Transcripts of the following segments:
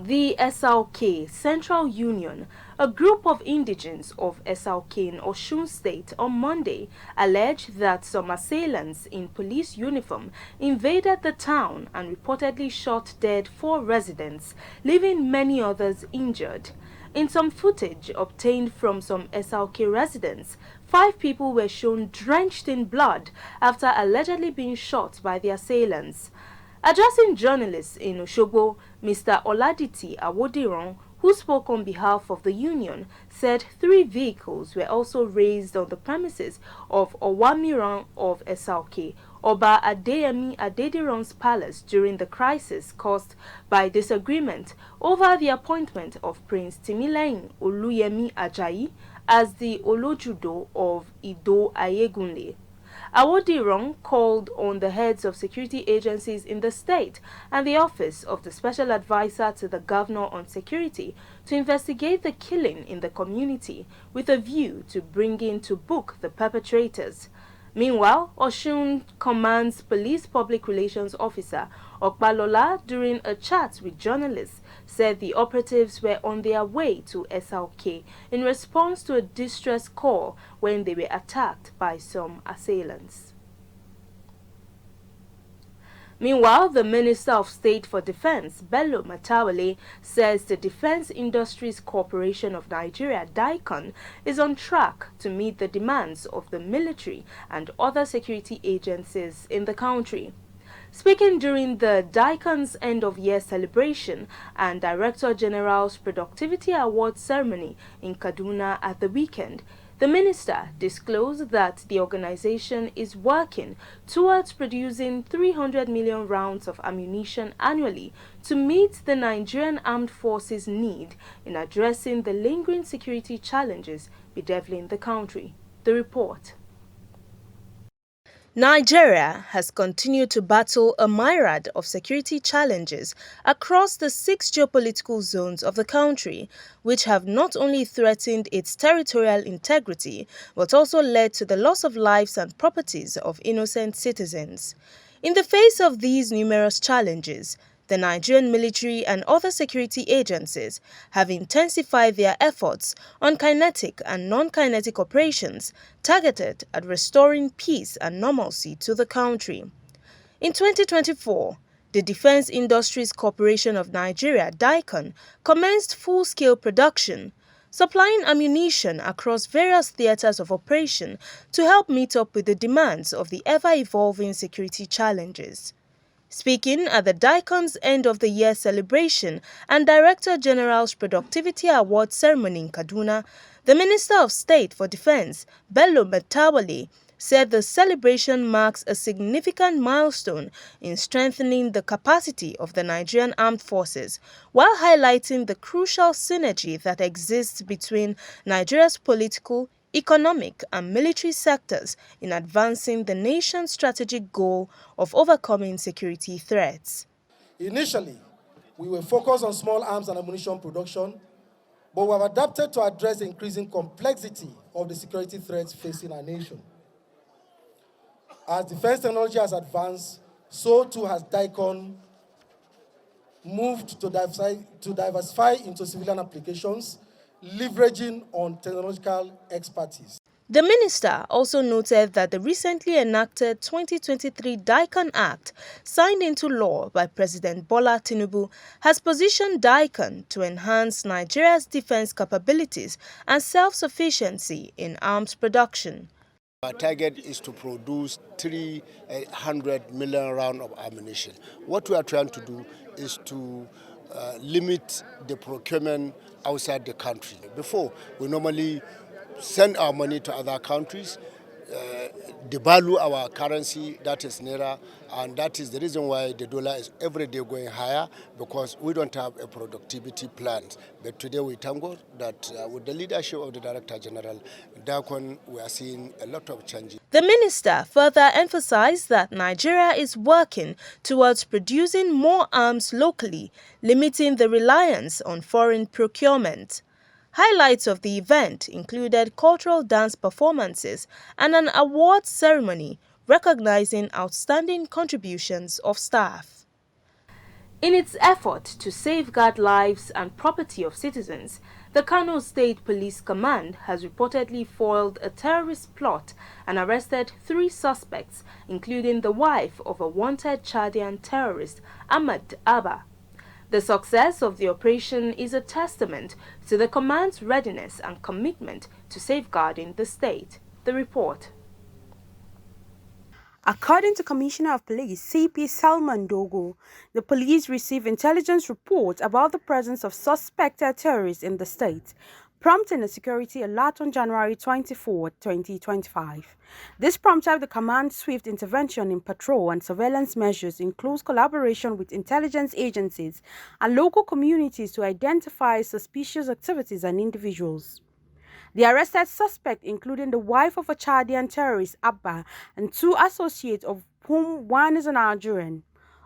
The SLK Central Union, a group of indigents of SLK in Osun State, on Monday alleged that some assailants in police uniform invaded the town and reportedly shot dead 4 residents, leaving many others injured. In some footage obtained from some SLK residents, 5 people were shown drenched in blood after allegedly being shot by the assailants. Addressing journalists in Osogbo, Mr. Oladiti Awodiran, who spoke on behalf of the union, said 3 vehicles were also raised on the premises of Owamiran of SLK, Oba Adeyemi Adediran's palace during the crisis caused by disagreement over the appointment of Prince Timileyin Oluyemi Ajayi as the Olojudo of Ido Ayegunle. Awodiran called on the heads of security agencies in the state and the office of the Special Advisor to the Governor on Security to investigate the killing in the community with a view to bringing to book the perpetrators. Meanwhile, Osun Command's Police Public Relations Officer Okpalola, during a chat with journalists, said the operatives were on their way to SLK in response to a distress call when they were attacked by some assailants. Meanwhile, the Minister of State for Defense, Bello Matawalle, says the Defense Industries Corporation of Nigeria, DICON, is on track to meet the demands of the military and other security agencies in the country. Speaking during the DICON's end-of-year celebration and Director General's Productivity Award ceremony in Kaduna at the weekend, the minister disclosed that the organization is working towards producing 300 million rounds of ammunition annually to meet the Nigerian Armed Forces' need in addressing the lingering security challenges bedeviling the country. The report. Nigeria has continued to battle a myriad of security challenges across the 6 geopolitical zones of the country, which have not only threatened its territorial integrity, but also led to the loss of lives and properties of innocent citizens. In the face of these numerous challenges, the Nigerian military and other security agencies have intensified their efforts on kinetic and non-kinetic operations targeted at restoring peace and normalcy to the country. In 2024, the Defense Industries Corporation of Nigeria, DICON, commenced full-scale production, supplying ammunition across various theaters of operation to help meet up with the demands of the ever-evolving security challenges. Speaking at the DICON's end-of-the-year celebration and Director General's Productivity Award ceremony in Kaduna, the Minister of State for Defense, Bello Matawalle, said the celebration marks a significant milestone in strengthening the capacity of the Nigerian Armed Forces, while highlighting the crucial synergy that exists between Nigeria's political, economic and military sectors in advancing the nation's strategic goal of overcoming security threats. Initially, we were focused on small arms and ammunition production, but we have adapted to address the increasing complexity of the security threats facing our nation. As defense technology has advanced, so too has DICON moved to diversify into civilian applications, leveraging on technological expertise. The minister also noted that the recently enacted 2023 DICON Act, signed into law by President Bola Tinubu, has positioned DICON to enhance Nigeria's defense capabilities and self-sufficiency in arms production. Our target is to produce 300 million rounds of ammunition. What we are trying to do is to limit the procurement outside the country. Before, we normally send our money to other countries, devalue our currency, that is Naira, and that is the reason why the dollar is every day going higher, because we don't have a productivity plan. But today we thank God that with the leadership of the Director General, DICON, we are seeing a lot of changes. The minister further emphasized that Nigeria is working towards producing more arms locally, limiting the reliance on foreign procurement. Highlights of the event included cultural dance performances and an awards ceremony recognizing outstanding contributions of staff. In its effort to safeguard lives and property of citizens, the Kano State Police Command has reportedly foiled a terrorist plot and arrested 3 suspects, including the wife of a wanted Chadian terrorist, Ahmad Abba. The success of the operation is a testament to the command's readiness and commitment to safeguarding the state. The report. According to Commissioner of Police CP Salman Dogo, the police received intelligence reports about the presence of suspected terrorists in the state, prompting a security alert on January 24, 2025. This prompted the command's swift intervention in patrol and surveillance measures in close collaboration with intelligence agencies and local communities to identify suspicious activities and individuals. The arrested suspect, including the wife of a Chadian terrorist, Abba, and 2 associates, of whom one is a Nigerian.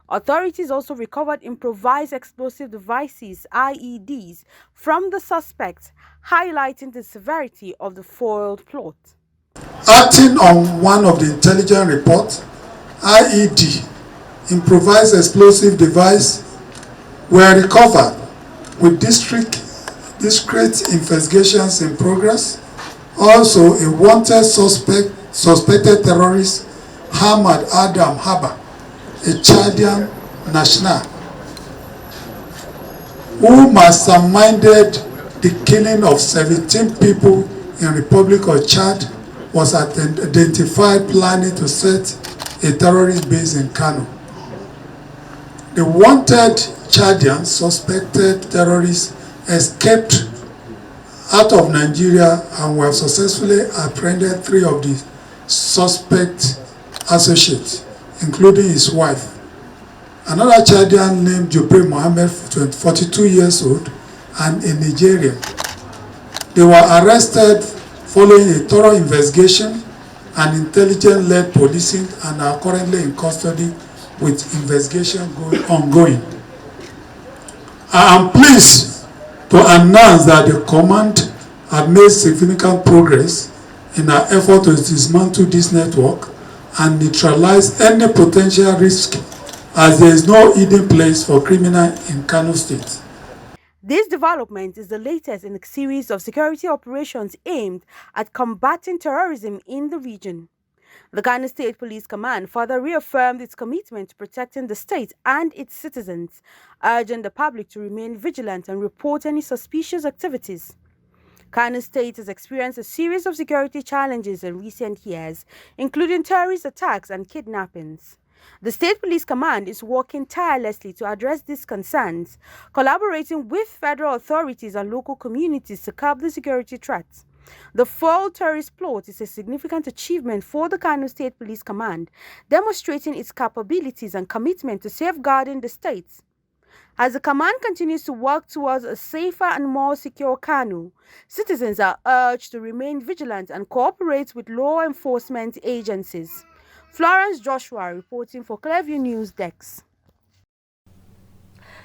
Authorities also recovered improvised explosive devices, IEDs, from the suspects, highlighting the severity of the foiled plot. Acting on one of the intelligence reports, IED, improvised explosive device, were recovered with discreet investigations in progress. Also, a wanted suspected terrorist, Ahmad Adam Haba, a Chadian national, who masterminded the killing of 17 people in Republic of Chad, was identified planning to set a terrorist base in Kano. The wanted Chadian suspected terrorists escaped out of Nigeria and were successfully apprehended 3 of the suspect associates, including his wife. Another Chadian named Jubril Mohammed, 42 years old, and a Nigerian. They were arrested following a thorough investigation and intelligence-led policing and are currently in custody with investigation ongoing. I am pleased to announce that the command have made significant progress in our effort to dismantle this network and neutralize any potential risk, as there is no hidden place for criminals in Kano State. This development is the latest in a series of security operations aimed at combating terrorism in the region. The Kano State Police Command further reaffirmed its commitment to protecting the state and its citizens, urging the public to remain vigilant and report any suspicious activities. Kano State has experienced a series of security challenges in recent years, including terrorist attacks and kidnappings. The State Police Command is working tirelessly to address these concerns, collaborating with federal authorities and local communities to curb the security threats. The foiled terrorist plot is a significant achievement for the Kano State Police Command, demonstrating its capabilities and commitment to safeguarding the state. As the command continues to work towards a safer and more secure Kano, citizens are urged to remain vigilant and cooperate with law enforcement agencies. Florence Joshua reporting for Clearview News Desk.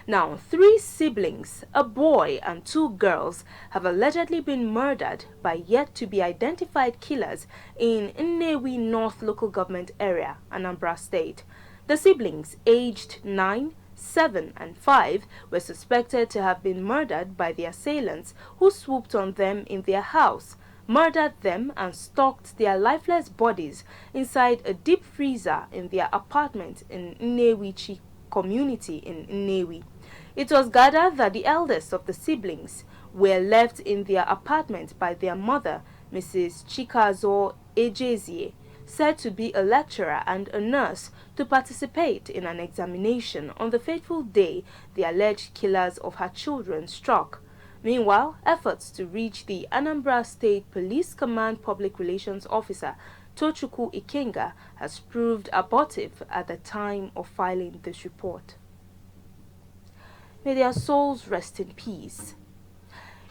Now, 3 siblings, a boy and 2 girls, have allegedly been murdered by yet-to-be-identified killers in Nnewi North Local Government Area, Anambra State. The siblings, aged 9, 7 and 5, were suspected to have been murdered by the assailants who swooped on them in their house, murdered them and stalked their lifeless bodies inside a deep freezer in their apartment in Nnewi community in Nnewi. It was gathered that the eldest of the siblings were left in their apartment by their mother, Mrs. Chikazo Ejezie, said to be a lecturer and a nurse, to participate in an examination on the fateful day the alleged killers of her children struck. Meanwhile, efforts to reach the Anambra State Police Command Public Relations Officer, Tochukwu Ikenga, has proved abortive at the time of filing this report. May their souls rest in peace.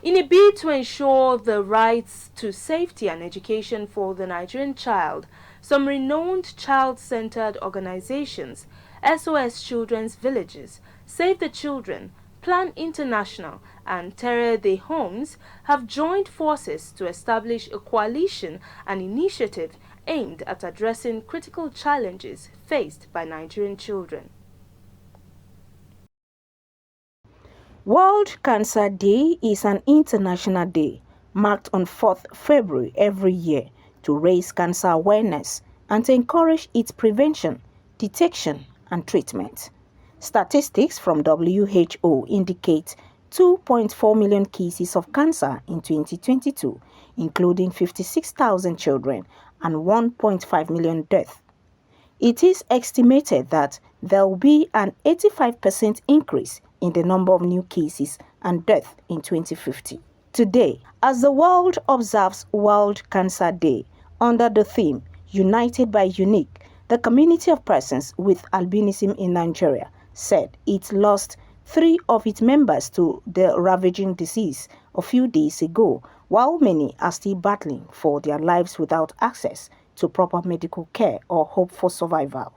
In a bid to ensure the rights to safety and education for the Nigerian child, some renowned child-centered organizations, SOS Children's Villages, Save the Children, Plan International, and Terre des Hommes have joined forces to establish a coalition and initiative aimed at addressing critical challenges faced by Nigerian children. World Cancer Day is an international day marked on 4th February every year to raise cancer awareness and to encourage its prevention, detection, and treatment. Statistics from WHO indicate 2.4 million cases of cancer in 2022, including 56,000 children and 1.5 million deaths. It is estimated that there will be an 85% increase in the number of new cases and deaths in 2050. Today, as the world observes World Cancer Day under the theme United by Unique, the community of persons with albinism in Nigeria said it lost 3 of its members to the ravaging disease a few days ago, while many are still battling for their lives without access to proper medical care or hope for survival.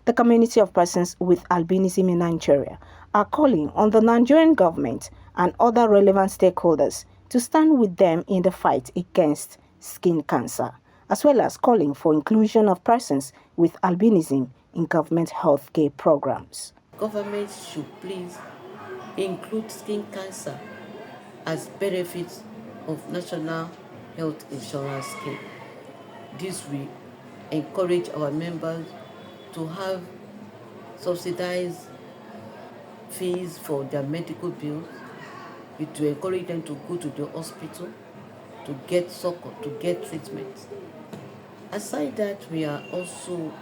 The community of persons with albinism in Nigeria are calling on the Nigerian government and other relevant stakeholders to stand with them in the fight against skin cancer, as well as calling for inclusion of persons with albinism in government healthcare programs. Government should please include skin cancer as benefits of national health insurance scheme. This will encourage our members to have subsidized fees for their medical bills. It will encourage them to go to the hospital to get support, to get treatment. Aside that, we are also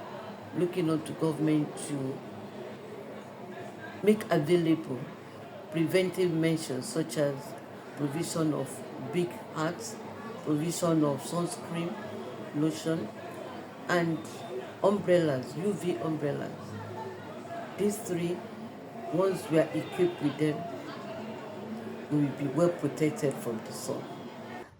looking on to government to make available preventive measures such as provision of big hats, provision of sunscreen, lotion, and umbrellas, UV umbrellas. These 3, once we are equipped with them, we will be well protected from the sun.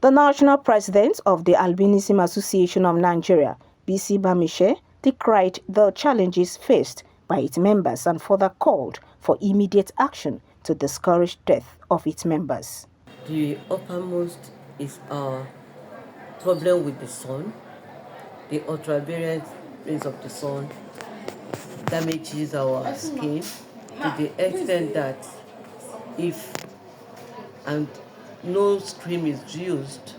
The national president of the Albinism Association of Nigeria, BC Bamishe, decried the challenges faced by its members and further called for immediate action to discourage death of its members. The uppermost is our problem with the sun. The ultraviolet rays of the sun damages our skin to the extent that if no cream is used,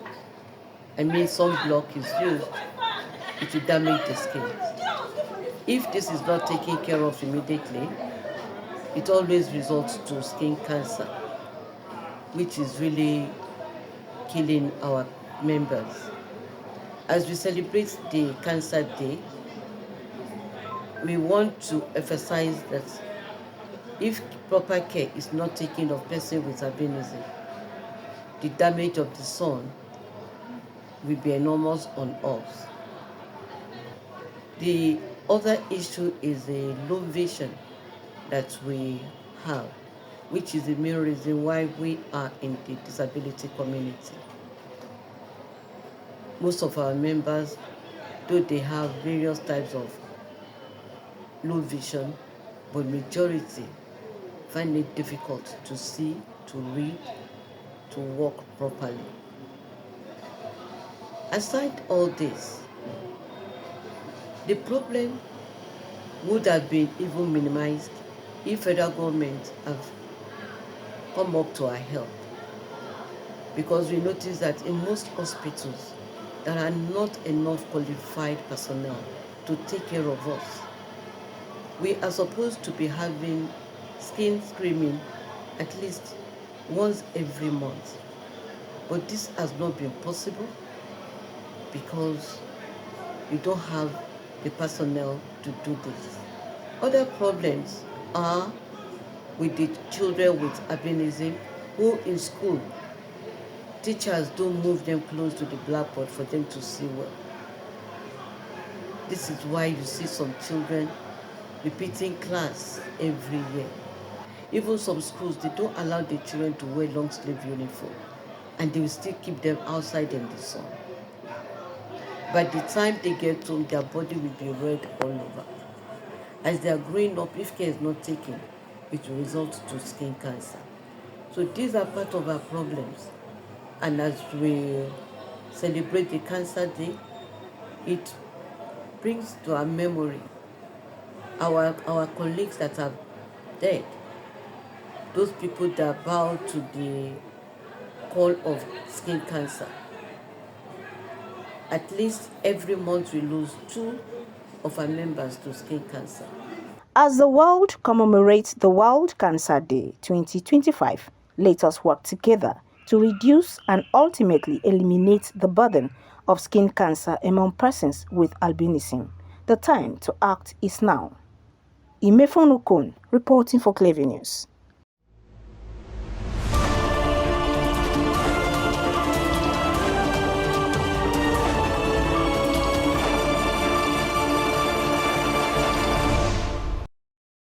sunblock is used, it will damage the skin. If this is not taken care of immediately, it always results to skin cancer, which is really killing our members. As we celebrate the Cancer Day, we want to emphasize that if proper care is not taken of person with albinism, the damage of the sun will be enormous on us. The other issue is the low vision that we have, which is the main reason why we are in the disability community. Most of our members, though they have various types of low vision, but majority find it difficult to see, to read, to walk properly. Aside all this, the problem would have been even minimized if federal government have come up to our help. Because we notice that in most hospitals, there are not enough qualified personnel to take care of us. We are supposed to be having skin screening at least once every month. But this has not been possible because we don't have the personnel to do this. Other problems are with the children with albinism who in school, teachers don't move them close to the blackboard for them to see well. This is why you see some children repeating class every year. Even some schools, they don't allow the children to wear long sleeve uniform, and they will still keep them outside in the sun. By the time they get home, their body will be red all over. As they are growing up, if care is not taken, it will result to skin cancer. So these are part of our problems. And as we celebrate the Cancer Day, it brings to our memory our colleagues that are dead those people that bow to the call of skin cancer. At least every month we lose 2 of our members to skin cancer. As the world commemorates the World Cancer Day 2025, let us work together to reduce and ultimately eliminate the burden of skin cancer among persons with albinism. The time to act is now. Imefon Okon, reporting for Clever News.